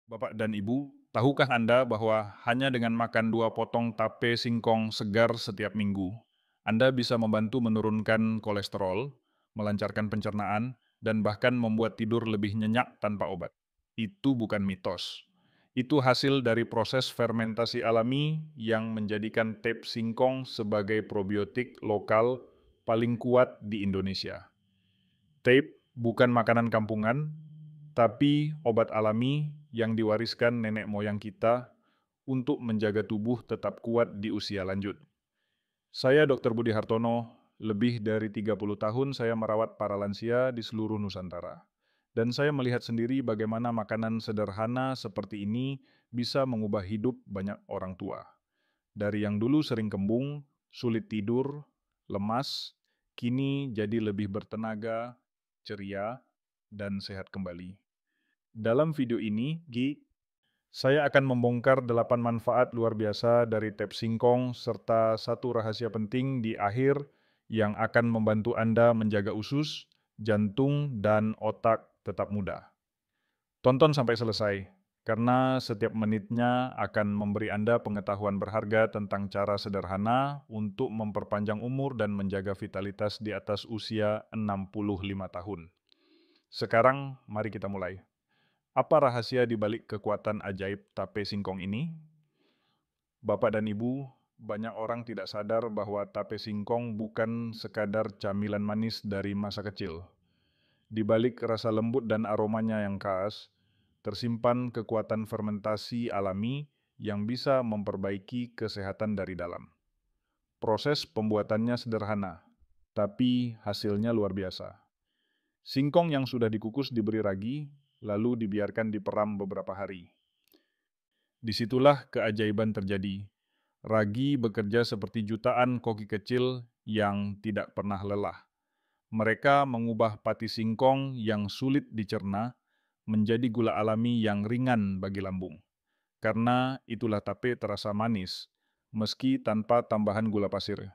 Bapak dan Ibu, tahukah Anda bahwa hanya dengan makan 2 potong tape singkong segar setiap minggu, Anda bisa membantu menurunkan kolesterol, melancarkan pencernaan, dan bahkan membuat tidur lebih nyenyak tanpa obat? Itu bukan mitos. Itu hasil dari proses fermentasi alami yang menjadikan tape singkong sebagai probiotik lokal paling kuat di Indonesia. Tape bukan makanan kampungan, tapi obat alami yang diwariskan nenek moyang kita untuk menjaga tubuh tetap kuat di usia lanjut. Saya Dr. Budi Hartono, lebih dari 30 tahun saya merawat para lansia di seluruh Nusantara. Dan saya melihat sendiri bagaimana makanan sederhana seperti ini bisa mengubah hidup banyak orang tua. Dari yang dulu sering kembung, sulit tidur, lemas, kini jadi lebih bertenaga, ceria, dan sehat kembali. Dalam video ini, saya akan membongkar 8 manfaat luar biasa dari tep singkong serta satu rahasia penting di akhir yang akan membantu Anda menjaga usus, jantung, dan otak tetap muda. Tonton sampai selesai, karena setiap menitnya akan memberi Anda pengetahuan berharga tentang cara sederhana untuk memperpanjang umur dan menjaga vitalitas di atas usia 65 tahun. Sekarang, mari kita mulai. Apa rahasia di balik kekuatan ajaib tape singkong ini? Bapak dan Ibu, banyak orang tidak sadar bahwa tape singkong bukan sekadar camilan manis dari masa kecil. Di balik rasa lembut dan aromanya yang khas, tersimpan kekuatan fermentasi alami yang bisa memperbaiki kesehatan dari dalam. Proses pembuatannya sederhana, tapi hasilnya luar biasa. Singkong yang sudah dikukus diberi ragi, lalu dibiarkan diperam beberapa hari. Disitulah keajaiban terjadi. Ragi bekerja seperti jutaan koki kecil yang tidak pernah lelah. Mereka mengubah pati singkong yang sulit dicerna menjadi gula alami yang ringan bagi lambung. Karena itulah tape terasa manis, meski tanpa tambahan gula pasir.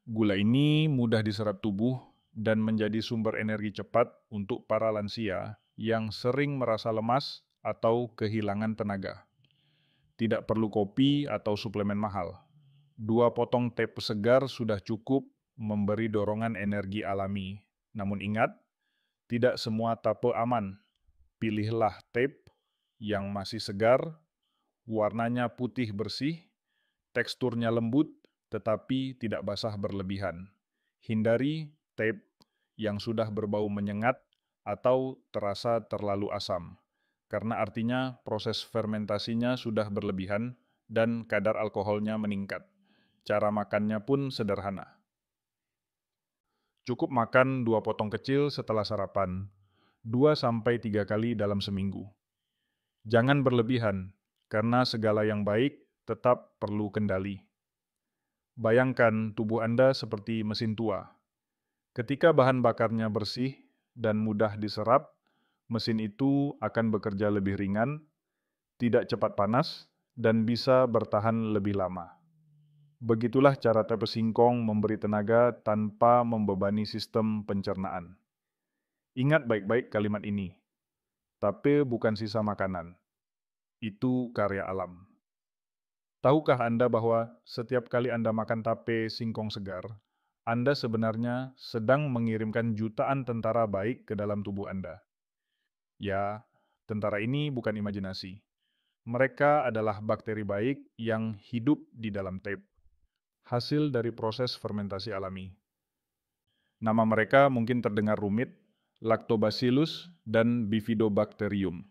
Gula ini mudah diserap tubuh dan menjadi sumber energi cepat untuk para lansia yang sering merasa lemas atau kehilangan tenaga. Tidak perlu kopi atau suplemen mahal. 2 potong tape segar sudah cukup memberi dorongan energi alami. Namun ingat, tidak semua tape aman. Pilihlah tape yang masih segar, warnanya putih bersih, teksturnya lembut, tetapi tidak basah berlebihan. Hindari tape yang sudah berbau menyengat atau terasa terlalu asam, karena artinya proses fermentasinya sudah berlebihan dan kadar alkoholnya meningkat. Cara makannya pun sederhana. Cukup makan 2 potong kecil setelah sarapan, 2 sampai 3 kali dalam seminggu. Jangan berlebihan, karena segala yang baik tetap perlu kendali. Bayangkan tubuh Anda seperti mesin tua. Ketika bahan bakarnya bersih dan mudah diserap, mesin itu akan bekerja lebih ringan, tidak cepat panas, dan bisa bertahan lebih lama. Begitulah cara tape singkong memberi tenaga tanpa membebani sistem pencernaan. Ingat baik-baik kalimat ini, tape bukan sisa makanan, itu karya alam. Tahukah Anda bahwa setiap kali Anda makan tape singkong segar, Anda sebenarnya sedang mengirimkan jutaan tentara baik ke dalam tubuh Anda? Ya, tentara ini bukan imajinasi. Mereka adalah bakteri baik yang hidup di dalam tape, hasil dari proses fermentasi alami. Nama mereka mungkin terdengar rumit, Lactobacillus dan Bifidobacterium.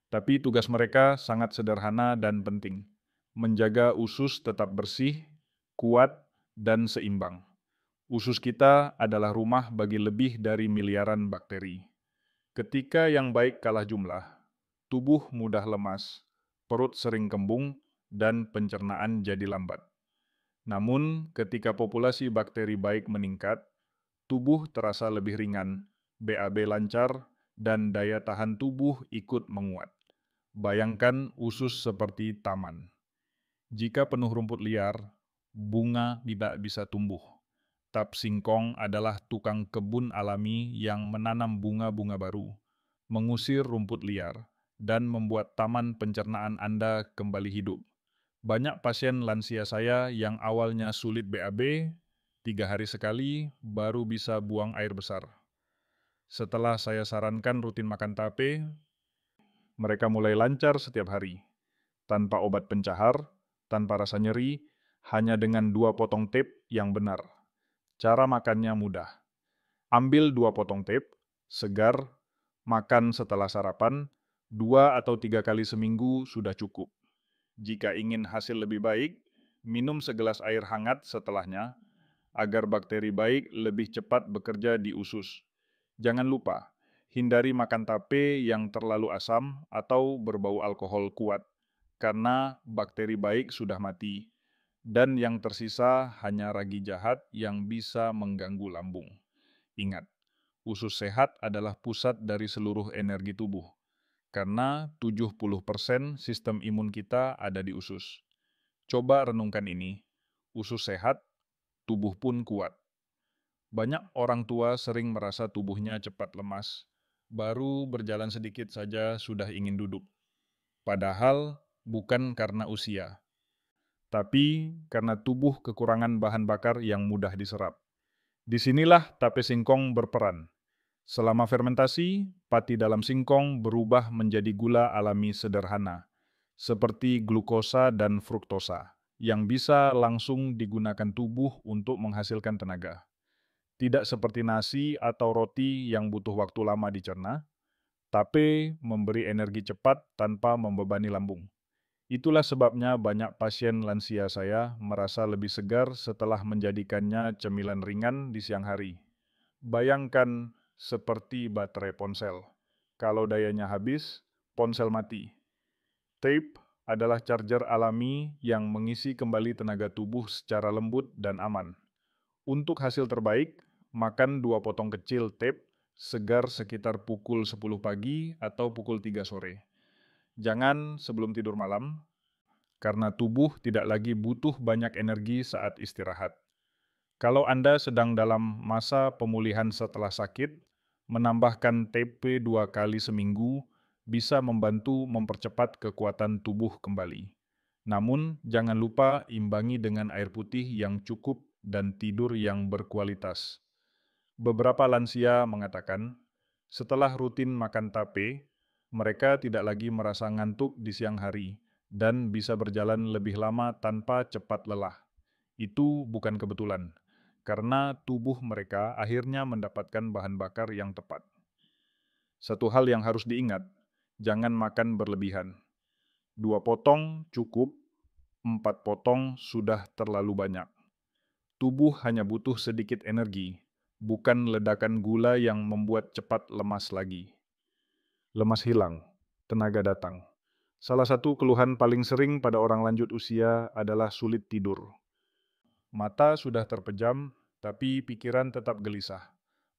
Tapi tugas mereka sangat sederhana dan penting. Menjaga usus tetap bersih, kuat, dan seimbang. Usus kita adalah rumah bagi lebih dari miliaran bakteri. Ketika yang baik kalah jumlah, tubuh mudah lemas, perut sering kembung, dan pencernaan jadi lambat. Namun, ketika populasi bakteri baik meningkat, tubuh terasa lebih ringan, BAB lancar, dan daya tahan tubuh ikut menguat. Bayangkan usus seperti taman. Jika penuh rumput liar, bunga tidak bisa tumbuh. Tap singkong adalah tukang kebun alami yang menanam bunga-bunga baru, mengusir rumput liar, dan membuat taman pencernaan Anda kembali hidup. Banyak pasien lansia saya yang awalnya sulit BAB, 3 hari sekali baru bisa buang air besar. Setelah saya sarankan rutin makan tape, mereka mulai lancar setiap hari. Tanpa obat pencahar, tanpa rasa nyeri, hanya dengan 2 potong tape yang benar. Cara makannya mudah. Ambil 2 potong tape, segar, makan setelah sarapan, 2 atau 3 kali seminggu sudah cukup. Jika ingin hasil lebih baik, minum segelas air hangat setelahnya, agar bakteri baik lebih cepat bekerja di usus. Jangan lupa, hindari makan tape yang terlalu asam atau berbau alkohol kuat, karena bakteri baik sudah mati, dan yang tersisa hanya ragi jahat yang bisa mengganggu lambung. Ingat, usus sehat adalah pusat dari seluruh energi tubuh, karena 70% sistem imun kita ada di usus. Coba renungkan ini, usus sehat, tubuh pun kuat. Banyak orang tua sering merasa tubuhnya cepat lemas, baru berjalan sedikit saja sudah ingin duduk. Padahal bukan karena usia, tapi karena tubuh kekurangan bahan bakar yang mudah diserap. Disinilah tape singkong berperan. Selama fermentasi, pati dalam singkong berubah menjadi gula alami sederhana, seperti glukosa dan fruktosa, yang bisa langsung digunakan tubuh untuk menghasilkan tenaga. Tidak seperti nasi atau roti yang butuh waktu lama dicerna, tape memberi energi cepat tanpa membebani lambung. Itulah sebabnya banyak pasien lansia saya merasa lebih segar setelah menjadikannya cemilan ringan di siang hari. Bayangkan seperti baterai ponsel. Kalau dayanya habis, ponsel mati. Tape adalah charger alami yang mengisi kembali tenaga tubuh secara lembut dan aman. Untuk hasil terbaik, makan 2 potong kecil tape segar sekitar pukul 10 pagi atau pukul 3 sore. Jangan sebelum tidur malam, karena tubuh tidak lagi butuh banyak energi saat istirahat. Kalau Anda sedang dalam masa pemulihan setelah sakit, menambahkan TP 2 kali seminggu bisa membantu mempercepat kekuatan tubuh kembali. Namun, jangan lupa imbangi dengan air putih yang cukup dan tidur yang berkualitas. Beberapa lansia mengatakan, setelah rutin makan tape, mereka tidak lagi merasa ngantuk di siang hari dan bisa berjalan lebih lama tanpa cepat lelah. Itu bukan kebetulan, karena tubuh mereka akhirnya mendapatkan bahan bakar yang tepat. Satu hal yang harus diingat, jangan makan berlebihan. 2 potong cukup, 4 potong sudah terlalu banyak. Tubuh hanya butuh sedikit energi, bukan ledakan gula yang membuat cepat lemas lagi. Lemas hilang, tenaga datang. Salah satu keluhan paling sering pada orang lanjut usia adalah sulit tidur. Mata sudah terpejam, tapi pikiran tetap gelisah.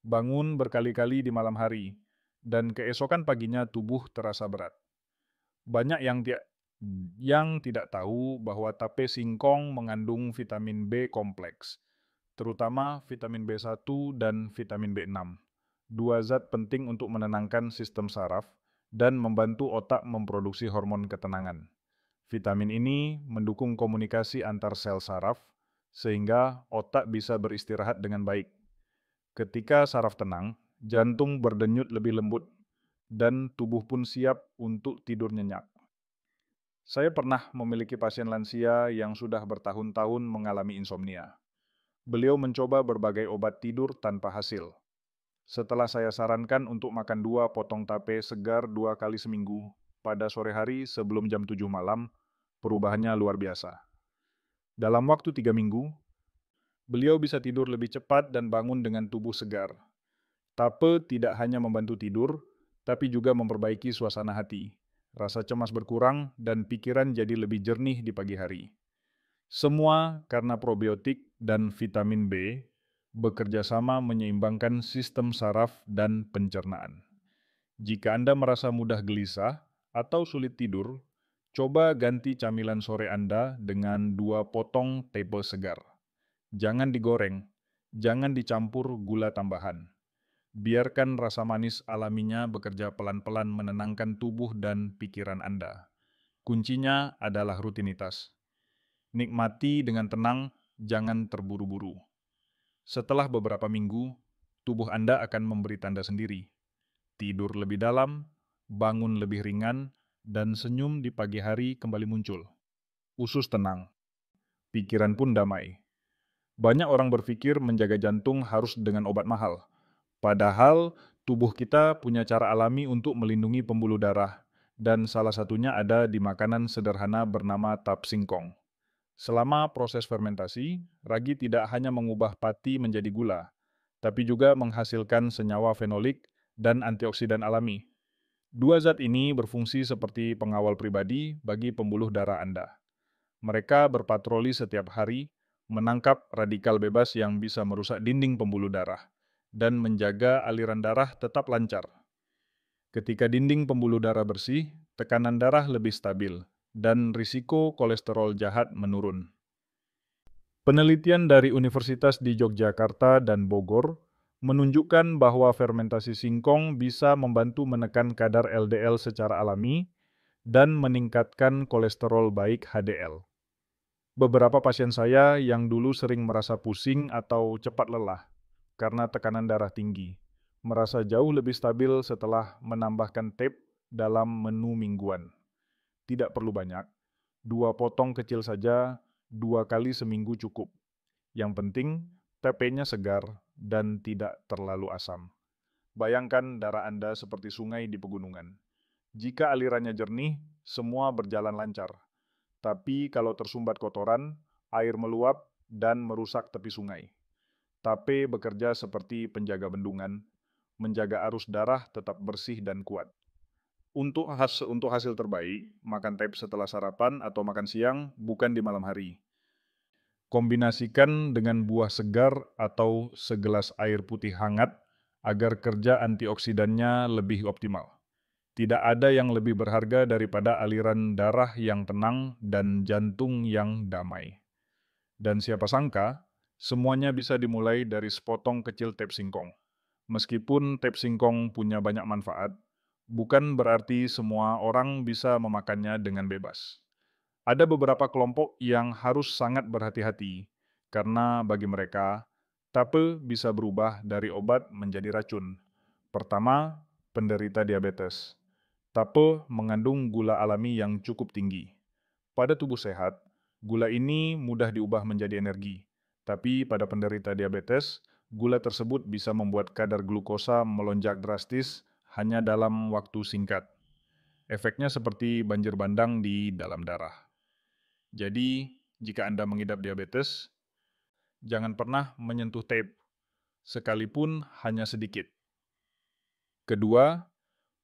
Bangun berkali-kali di malam hari, dan keesokan paginya tubuh terasa berat. Banyak yang tidak tahu bahwa tape singkong mengandung vitamin B kompleks, terutama vitamin B1 dan vitamin B6. 2 zat penting untuk menenangkan sistem saraf dan membantu otak memproduksi hormon ketenangan. Vitamin ini mendukung komunikasi antar sel saraf, sehingga otak bisa beristirahat dengan baik. Ketika saraf tenang, jantung berdenyut lebih lembut, dan tubuh pun siap untuk tidur nyenyak. Saya pernah memiliki pasien lansia yang sudah bertahun-tahun mengalami insomnia. Beliau mencoba berbagai obat tidur tanpa hasil. Setelah saya sarankan untuk makan 2 potong tape segar 2 kali seminggu, pada sore hari sebelum jam 7 malam, perubahannya luar biasa. Dalam waktu 3 minggu, beliau bisa tidur lebih cepat dan bangun dengan tubuh segar. Tape tidak hanya membantu tidur, tapi juga memperbaiki suasana hati. Rasa cemas berkurang dan pikiran jadi lebih jernih di pagi hari. Semua karena probiotik dan vitamin B bekerja sama menyeimbangkan sistem saraf dan pencernaan. Jika Anda merasa mudah gelisah atau sulit tidur, coba ganti camilan sore Anda dengan 2 potong tepo segar. Jangan digoreng, jangan dicampur gula tambahan. Biarkan rasa manis alaminya bekerja pelan-pelan menenangkan tubuh dan pikiran Anda. Kuncinya adalah rutinitas. Nikmati dengan tenang, jangan terburu-buru. Setelah beberapa minggu, tubuh Anda akan memberi tanda sendiri. Tidur lebih dalam, bangun lebih ringan, dan senyum di pagi hari kembali muncul. Usus tenang, pikiran pun damai. Banyak orang berpikir menjaga jantung harus dengan obat mahal. Padahal tubuh kita punya cara alami untuk melindungi pembuluh darah, dan salah satunya ada di makanan sederhana bernama tap singkong. Selama proses fermentasi, ragi tidak hanya mengubah pati menjadi gula, tapi juga menghasilkan senyawa fenolik dan antioksidan alami. Dua zat ini berfungsi seperti pengawal pribadi bagi pembuluh darah Anda. Mereka berpatroli setiap hari, menangkap radikal bebas yang bisa merusak dinding pembuluh darah, dan menjaga aliran darah tetap lancar. Ketika dinding pembuluh darah bersih, tekanan darah lebih stabil, dan risiko kolesterol jahat menurun. Penelitian dari Universitas di Yogyakarta dan Bogor menunjukkan bahwa fermentasi singkong bisa membantu menekan kadar LDL secara alami dan meningkatkan kolesterol baik HDL. Beberapa pasien saya yang dulu sering merasa pusing atau cepat lelah karena tekanan darah tinggi, merasa jauh lebih stabil setelah menambahkan tape dalam menu mingguan. Tidak perlu banyak, 2 potong kecil saja, 2 kali seminggu cukup. Yang penting, tapenya segar dan tidak terlalu asam. Bayangkan darah Anda seperti sungai di pegunungan. Jika alirannya jernih, semua berjalan lancar. Tapi kalau tersumbat kotoran, air meluap dan merusak tepi sungai. Tape bekerja seperti penjaga bendungan, menjaga arus darah tetap bersih dan kuat. Untuk hasil terbaik, makan tape setelah sarapan atau makan siang, bukan di malam hari. Kombinasikan dengan buah segar atau segelas air putih hangat agar kerja antioksidannya lebih optimal. Tidak ada yang lebih berharga daripada aliran darah yang tenang dan jantung yang damai. Dan siapa sangka, semuanya bisa dimulai dari sepotong kecil tep singkong. Meskipun tep singkong punya banyak manfaat, bukan berarti semua orang bisa memakannya dengan bebas. Ada beberapa kelompok yang harus sangat berhati-hati, karena bagi mereka, tape bisa berubah dari obat menjadi racun. Pertama, penderita diabetes. Tape mengandung gula alami yang cukup tinggi. Pada tubuh sehat, gula ini mudah diubah menjadi energi. Tapi pada penderita diabetes, gula tersebut bisa membuat kadar glukosa melonjak drastis hanya dalam waktu singkat. Efeknya seperti banjir bandang di dalam darah. Jadi, jika Anda mengidap diabetes, jangan pernah menyentuh tape, sekalipun hanya sedikit. Kedua,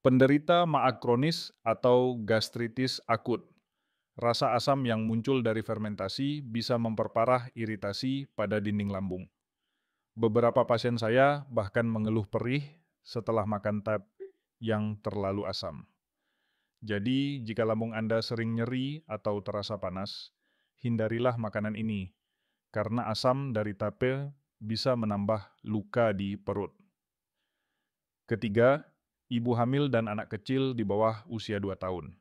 penderita maag kronis atau gastritis akut. Rasa asam yang muncul dari fermentasi bisa memperparah iritasi pada dinding lambung. Beberapa pasien saya bahkan mengeluh perih setelah makan tape yang terlalu asam. Jadi, jika lambung Anda sering nyeri atau terasa panas, hindarilah makanan ini, karena asam dari tape bisa menambah luka di perut. Ketiga, ibu hamil dan anak kecil di bawah usia 2 tahun.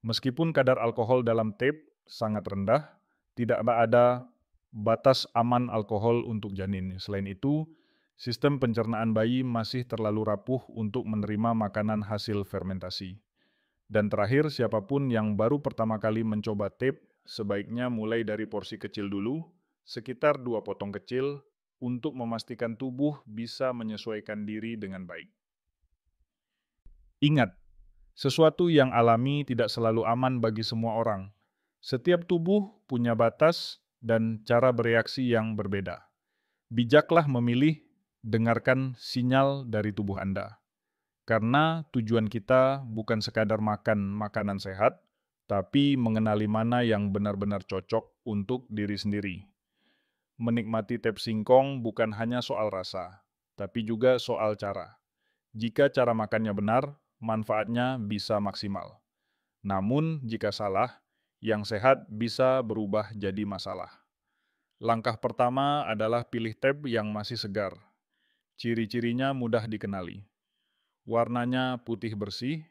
Meskipun kadar alkohol dalam tape sangat rendah, tidak ada batas aman alkohol untuk janin. Selain itu, sistem pencernaan bayi masih terlalu rapuh untuk menerima makanan hasil fermentasi. Dan terakhir, siapapun yang baru pertama kali mencoba tape, sebaiknya mulai dari porsi kecil dulu, sekitar 2 potong kecil, untuk memastikan tubuh bisa menyesuaikan diri dengan baik. Ingat, sesuatu yang alami tidak selalu aman bagi semua orang. Setiap tubuh punya batas dan cara bereaksi yang berbeda. Bijaklah memilih, dengarkan sinyal dari tubuh Anda. Karena tujuan kita bukan sekadar makan makanan sehat, tapi mengenali mana yang benar-benar cocok untuk diri sendiri. Menikmati tep singkong bukan hanya soal rasa, tapi juga soal cara. Jika cara makannya benar, manfaatnya bisa maksimal. Namun, jika salah, yang sehat bisa berubah jadi masalah. Langkah pertama adalah pilih tape yang masih segar. Ciri-cirinya mudah dikenali. Warnanya putih bersih,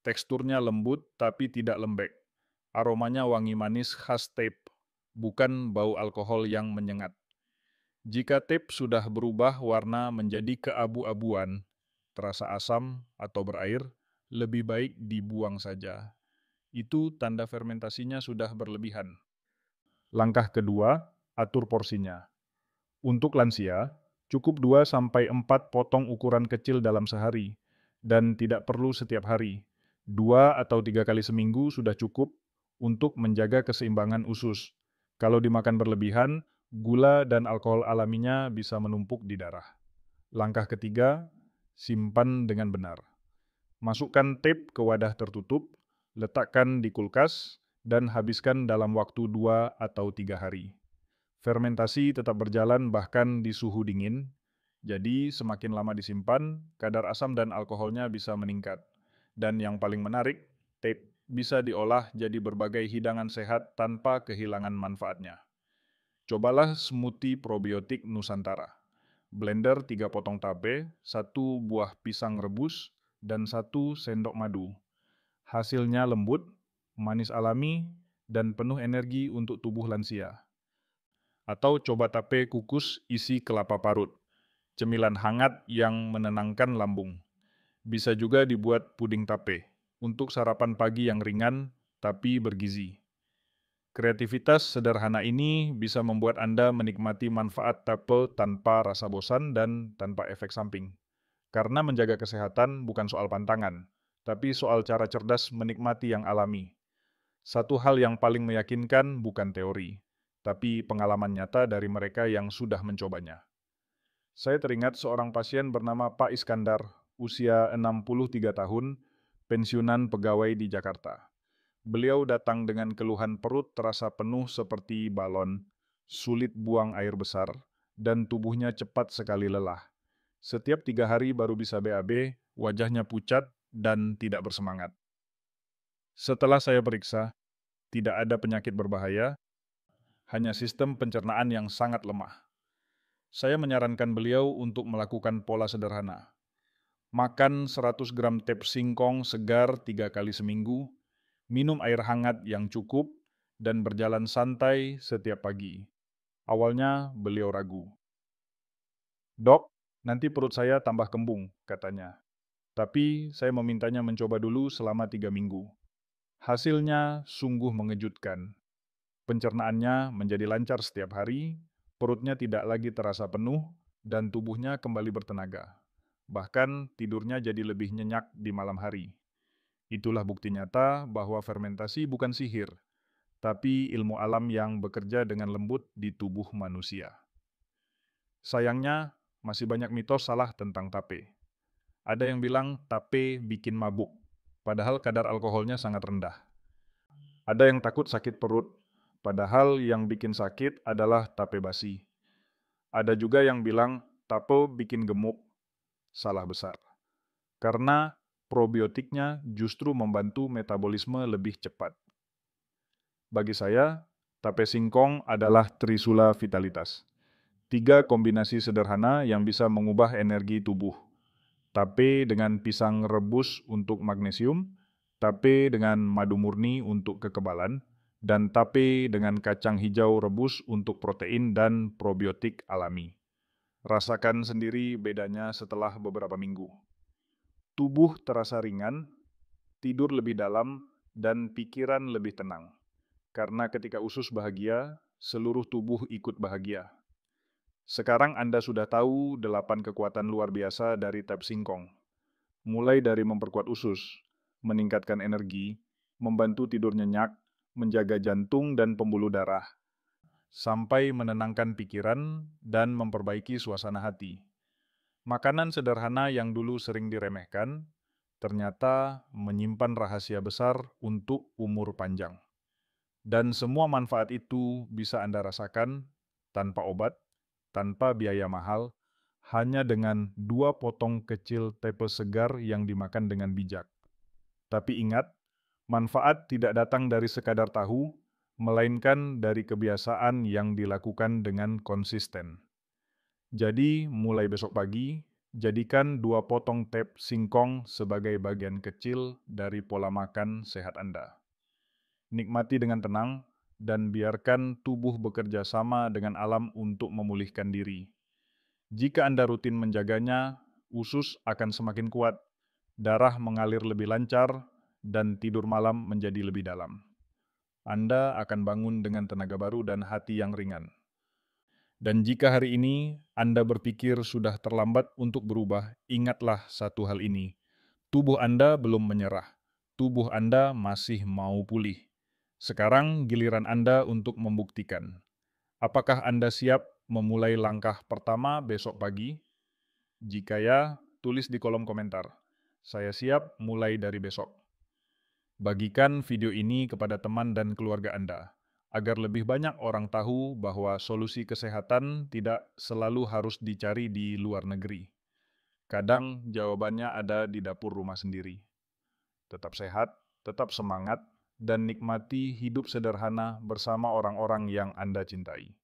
teksturnya lembut tapi tidak lembek. Aromanya wangi manis khas tape, bukan bau alkohol yang menyengat. Jika tape sudah berubah warna menjadi keabu-abuan, terasa asam atau berair, lebih baik dibuang saja. Itu tanda fermentasinya sudah berlebihan. Langkah kedua, atur porsinya. Untuk lansia, cukup 2 sampai 4 potong ukuran kecil dalam sehari, dan tidak perlu setiap hari. 2 atau 3 kali seminggu sudah cukup untuk menjaga keseimbangan usus. Kalau dimakan berlebihan, gula dan alkohol alaminya bisa menumpuk di darah. Langkah ketiga, simpan dengan benar. Masukkan tape ke wadah tertutup, letakkan di kulkas, dan habiskan dalam waktu 2 atau 3 hari. Fermentasi tetap berjalan bahkan di suhu dingin, jadi semakin lama disimpan, kadar asam dan alkoholnya bisa meningkat. Dan yang paling menarik, tape bisa diolah jadi berbagai hidangan sehat tanpa kehilangan manfaatnya. Cobalah smoothie probiotik Nusantara. Blender 3 potong tape, 1 buah pisang rebus, dan 1 sendok madu. Hasilnya lembut, manis alami, dan penuh energi untuk tubuh lansia. Atau coba tape kukus isi kelapa parut, cemilan hangat yang menenangkan lambung. Bisa juga dibuat puding tape, untuk sarapan pagi yang ringan tapi bergizi. Kreativitas sederhana ini bisa membuat Anda menikmati manfaat tape tanpa rasa bosan dan tanpa efek samping. Karena menjaga kesehatan bukan soal pantangan, tapi soal cara cerdas menikmati yang alami. Satu hal yang paling meyakinkan bukan teori, tapi pengalaman nyata dari mereka yang sudah mencobanya. Saya teringat seorang pasien bernama Pak Iskandar, usia 63 tahun, pensiunan pegawai di Jakarta. Beliau datang dengan keluhan perut terasa penuh seperti balon, sulit buang air besar, dan tubuhnya cepat sekali lelah. Setiap 3 hari baru bisa BAB, wajahnya pucat dan tidak bersemangat. Setelah saya periksa, tidak ada penyakit berbahaya, hanya sistem pencernaan yang sangat lemah. Saya menyarankan beliau untuk melakukan pola sederhana. Makan 100 gram tep singkong segar 3 kali seminggu, minum air hangat yang cukup, dan berjalan santai setiap pagi. Awalnya beliau ragu. Dok, nanti perut saya tambah kembung, katanya. Tapi saya memintanya mencoba dulu selama 3 minggu. Hasilnya sungguh mengejutkan. Pencernaannya menjadi lancar setiap hari, perutnya tidak lagi terasa penuh, dan tubuhnya kembali bertenaga. Bahkan tidurnya jadi lebih nyenyak di malam hari. Itulah bukti nyata bahwa fermentasi bukan sihir, tapi ilmu alam yang bekerja dengan lembut di tubuh manusia. Sayangnya, masih banyak mitos salah tentang tape. Ada yang bilang tape bikin mabuk, padahal kadar alkoholnya sangat rendah. Ada yang takut sakit perut, padahal yang bikin sakit adalah tape basi. Ada juga yang bilang tape bikin gemuk, salah besar. Karena probiotiknya justru membantu metabolisme lebih cepat. Bagi saya, tape singkong adalah trisula vitalitas. 3 kombinasi sederhana yang bisa mengubah energi tubuh. Tape dengan pisang rebus untuk magnesium, tape dengan madu murni untuk kekebalan, dan tape dengan kacang hijau rebus untuk protein dan probiotik alami. Rasakan sendiri bedanya setelah beberapa minggu. Tubuh terasa ringan, tidur lebih dalam, dan pikiran lebih tenang. Karena ketika usus bahagia, seluruh tubuh ikut bahagia. Sekarang Anda sudah tahu 8 kekuatan luar biasa dari tep singkong. Mulai dari memperkuat usus, meningkatkan energi, membantu tidur nyenyak, menjaga jantung dan pembuluh darah, sampai menenangkan pikiran dan memperbaiki suasana hati. Makanan sederhana yang dulu sering diremehkan, ternyata menyimpan rahasia besar untuk umur panjang. Dan semua manfaat itu bisa Anda rasakan tanpa obat, tanpa biaya mahal, hanya dengan 2 potong kecil tepe segar yang dimakan dengan bijak. Tapi ingat, manfaat tidak datang dari sekadar tahu, melainkan dari kebiasaan yang dilakukan dengan konsisten. Jadi, mulai besok pagi, Jadikan 2 potong tape singkong sebagai bagian kecil dari pola makan sehat Anda. Nikmati dengan tenang dan biarkan tubuh bekerja sama dengan alam untuk memulihkan diri. Jika Anda rutin menjaganya, usus akan semakin kuat, darah mengalir lebih lancar, dan tidur malam menjadi lebih dalam. Anda akan bangun dengan tenaga baru dan hati yang ringan. Dan jika hari ini Anda berpikir sudah terlambat untuk berubah, ingatlah satu hal ini. Tubuh Anda belum menyerah. Tubuh Anda masih mau pulih. Sekarang giliran Anda untuk membuktikan. Apakah Anda siap memulai langkah pertama besok pagi? Jika ya, tulis di kolom komentar. Saya siap mulai dari besok. Bagikan video ini kepada teman dan keluarga Anda, agar lebih banyak orang tahu bahwa solusi kesehatan tidak selalu harus dicari di luar negeri. Kadang jawabannya ada di dapur rumah sendiri. Tetap sehat, tetap semangat, dan nikmati hidup sederhana bersama orang-orang yang Anda cintai.